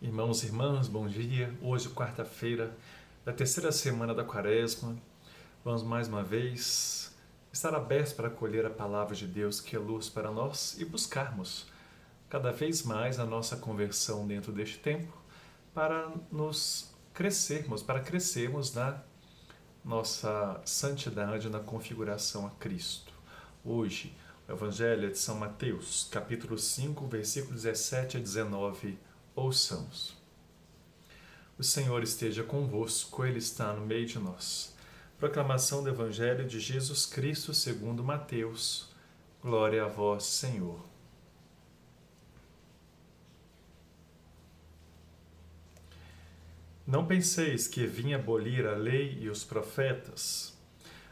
Irmãos e irmãs, bom dia. Hoje, quarta-feira, da terceira semana da Quaresma, vamos mais uma vez estar abertos para acolher a palavra de Deus que é luz para nós e buscarmos cada vez mais a nossa conversão dentro deste tempo para crescermos na nossa santidade, na configuração a Cristo. Hoje, o Evangelho é de São Mateus, capítulo 5, versículos 17 a 19. Ouçamos. O Senhor esteja convosco, Ele está no meio de nós. Proclamação do Evangelho de Jesus Cristo segundo Mateus. Glória a vós, Senhor. Não penseis que vim abolir a lei e os profetas.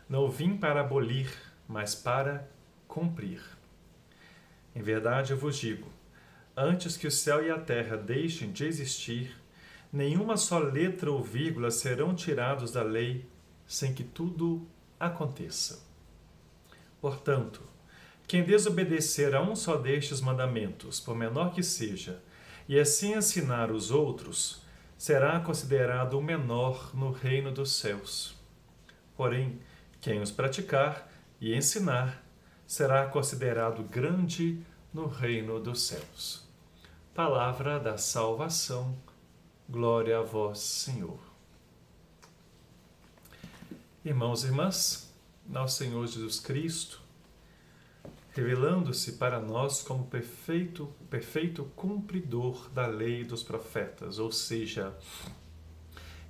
Não vim para abolir, mas para cumprir. Em verdade eu vos digo, antes que o céu e a terra deixem de existir, nenhuma só letra ou vírgula serão tirados da lei sem que tudo aconteça. Portanto, quem desobedecer a um só destes mandamentos, por menor que seja, e assim ensinar os outros, será considerado o menor no reino dos céus. Porém, quem os praticar e ensinar, será considerado grande no reino dos céus. Palavra da salvação. Glória a vós, Senhor. Irmãos e irmãs, nosso Senhor Jesus Cristo, revelando-se para nós como perfeito cumpridor da lei e dos profetas, ou seja,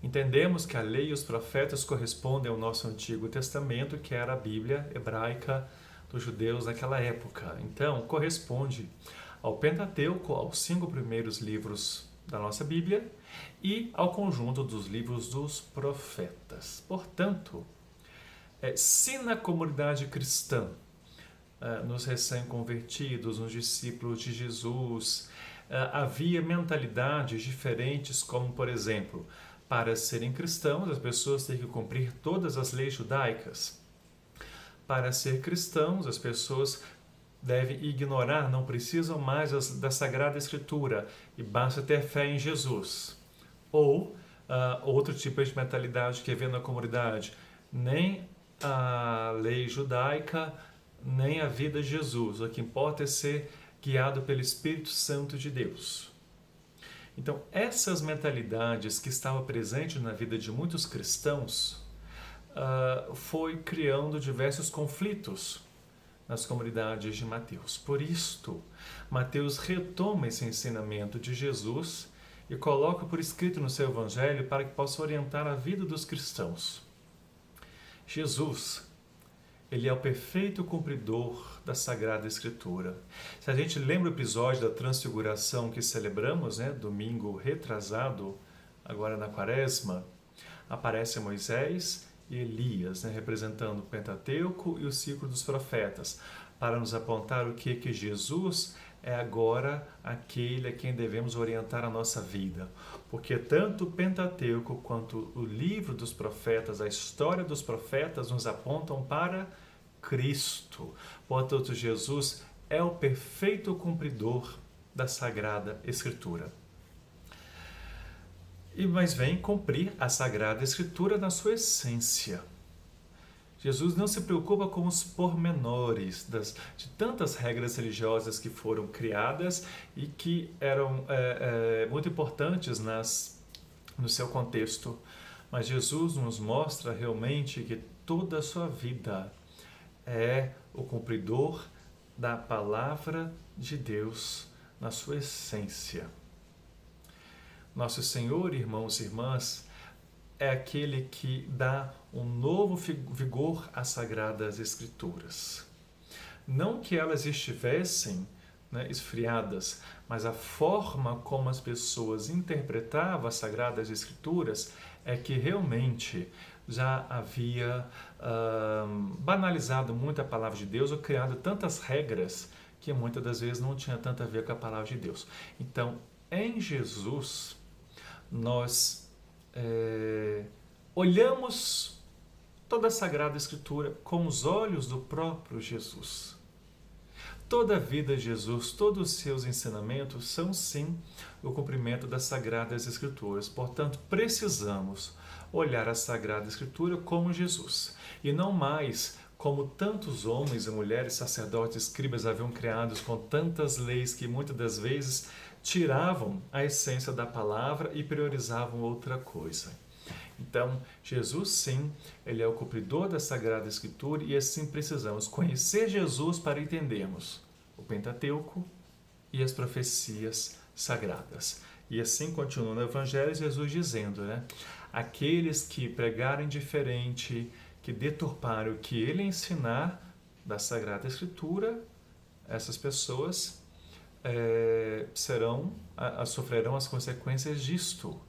entendemos que a lei e os profetas correspondem ao nosso Antigo Testamento, que era a Bíblia hebraica dos judeus naquela época. Então, corresponde ao Pentateuco, aos 5 primeiros livros da nossa Bíblia e ao conjunto dos livros dos profetas. Portanto, se na comunidade cristã, nos recém-convertidos, nos discípulos de Jesus, havia mentalidades diferentes, como, por exemplo, para serem cristãos, as pessoas têm que cumprir todas as leis judaicas. Para ser cristãos, as pessoas devem ignorar, não precisam mais da Sagrada Escritura e basta ter fé em Jesus. Ou outro tipo de mentalidade que havia na comunidade, nem a lei judaica, nem a vida de Jesus. O que importa é ser guiado pelo Espírito Santo de Deus. Então, essas mentalidades que estavam presentes na vida de muitos cristãos foi criando diversos conflitos nas comunidades de Mateus. Por isto, Mateus retoma esse ensinamento de Jesus e coloca por escrito no seu Evangelho para que possa orientar a vida dos cristãos. Jesus, ele é o perfeito cumpridor da Sagrada Escritura. Se a gente lembra o episódio da Transfiguração que celebramos, domingo retrasado, agora na Quaresma, aparece Moisés e Elias, representando o Pentateuco e o ciclo dos profetas, para nos apontar o que Jesus é agora aquele a quem devemos orientar a nossa vida. Porque tanto o Pentateuco quanto o livro dos profetas, a história dos profetas, nos apontam para Cristo. Portanto, Jesus é o perfeito cumpridor da Sagrada Escritura. Mas vem cumprir a Sagrada Escritura na sua essência. Jesus não se preocupa com os pormenores de tantas regras religiosas que foram criadas e que eram muito importantes no seu contexto. Mas Jesus nos mostra realmente que toda a sua vida é o cumpridor da palavra de Deus na sua essência. Nosso Senhor, irmãos e irmãs, é aquele que dá um novo vigor às Sagradas Escrituras. Não que elas estivessem esfriadas, mas a forma como as pessoas interpretavam as Sagradas Escrituras é que realmente já havia banalizado muito a palavra de Deus ou criado tantas regras que muitas das vezes não tinha tanto a ver com a palavra de Deus. Então, em Jesus, nós olhamos toda a Sagrada Escritura com os olhos do próprio Jesus. toda a vida de Jesus, todos os seus ensinamentos são sim o cumprimento das Sagradas Escrituras. Portanto, precisamos olhar a Sagrada Escritura como Jesus e não mais como tantos homens e mulheres, sacerdotes, escribas haviam criados com tantas leis que muitas das vezes tiravam a essência da palavra e priorizavam outra coisa. Então, Jesus sim, ele é o cumpridor da Sagrada Escritura e assim precisamos conhecer Jesus para entendermos o Pentateuco e as profecias sagradas. E assim continua no Evangelho Jesus dizendo, aqueles que pregarem diferente, que deturparem o que ele ensinar da Sagrada Escritura, essas pessoas sofrerão as consequências disto.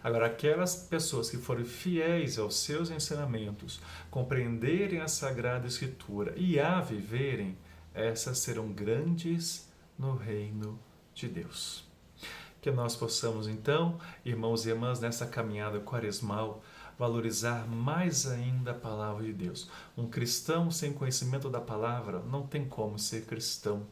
Agora, aquelas pessoas que forem fiéis aos seus ensinamentos, compreenderem a Sagrada Escritura e a viverem, essas serão grandes no reino de Deus. Que nós possamos, então, irmãos e irmãs, nessa caminhada quaresmal, valorizar mais ainda a palavra de Deus. Um cristão sem conhecimento da palavra não tem como ser cristão.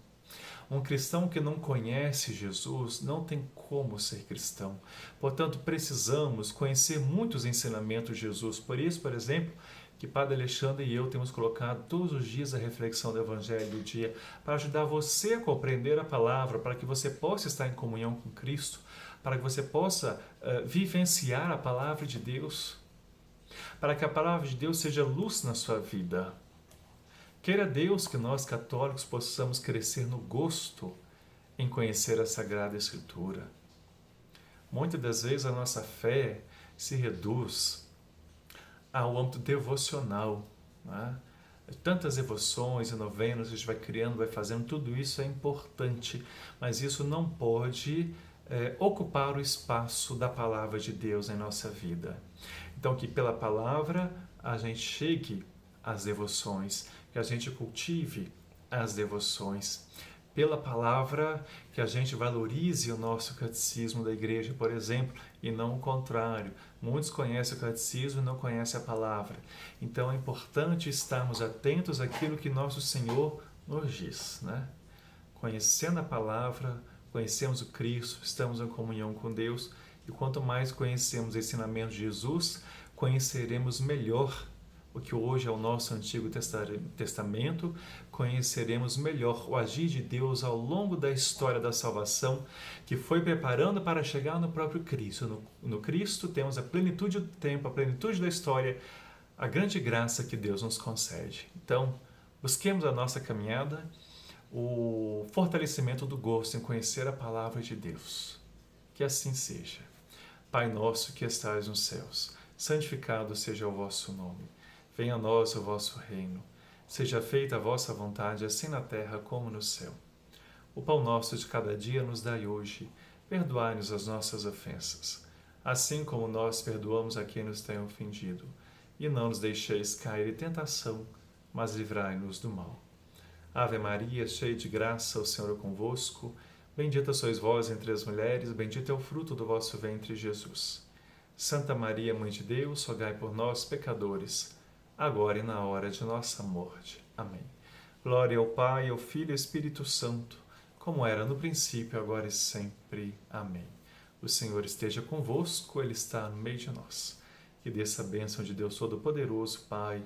Um cristão que não conhece Jesus não tem como ser cristão. Portanto, precisamos conhecer muitos ensinamentos de Jesus. Por isso, por exemplo, que Padre Alexandre e eu temos colocado todos os dias a reflexão do Evangelho do dia para ajudar você a compreender a palavra, para que você possa estar em comunhão com Cristo, para que você possa vivenciar a palavra de Deus, para que a palavra de Deus seja luz na sua vida. Queira Deus que nós católicos possamos crescer no gosto em conhecer a Sagrada Escritura. Muitas das vezes a nossa fé se reduz ao âmbito devocional. Tantas devoções e novenas que a gente vai criando, vai fazendo, tudo isso é importante, mas isso não pode ocupar o espaço da palavra de Deus em nossa vida. Então, que pela palavra a gente chegue às devoções, que a gente cultive as devoções. Pela palavra, que a gente valorize o nosso catecismo da igreja, por exemplo, e não o contrário. Muitos conhecem o catecismo e não conhecem a palavra. Então é importante estarmos atentos àquilo que nosso Senhor nos diz. Conhecendo a palavra, conhecemos o Cristo, estamos em comunhão com Deus, e quanto mais conhecemos o ensinamento de Jesus, conheceremos melhor o que hoje é o nosso Antigo Testamento, conheceremos melhor o agir de Deus ao longo da história da salvação, que foi preparando para chegar no próprio Cristo. No Cristo temos a plenitude do tempo, a plenitude da história, a grande graça que Deus nos concede. Então, busquemos a nossa caminhada, o fortalecimento do gosto em conhecer a palavra de Deus. Que assim seja. Pai nosso que estais nos céus, santificado seja o vosso nome. Venha a nós o vosso reino. Seja feita a vossa vontade, assim na terra como no céu. O pão nosso de cada dia nos dai hoje. Perdoai-nos as nossas ofensas, assim como nós perdoamos a quem nos tem ofendido. E não nos deixeis cair em tentação, mas livrai-nos do mal. Ave Maria, cheia de graça, o Senhor é convosco. Bendita sois vós entre as mulheres, bendito é o fruto do vosso ventre, Jesus. Santa Maria, Mãe de Deus, rogai por nós, pecadores, agora e na hora de nossa morte. Amém. Glória ao Pai, ao Filho e ao Espírito Santo, como era no princípio, agora e sempre. Amém. O Senhor esteja convosco, Ele está no meio de nós. Que desça a bênção de Deus Todo-Poderoso, Pai,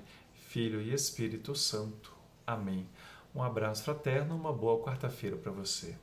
Filho e Espírito Santo. Amém. Um abraço fraterno, uma boa quarta-feira para você.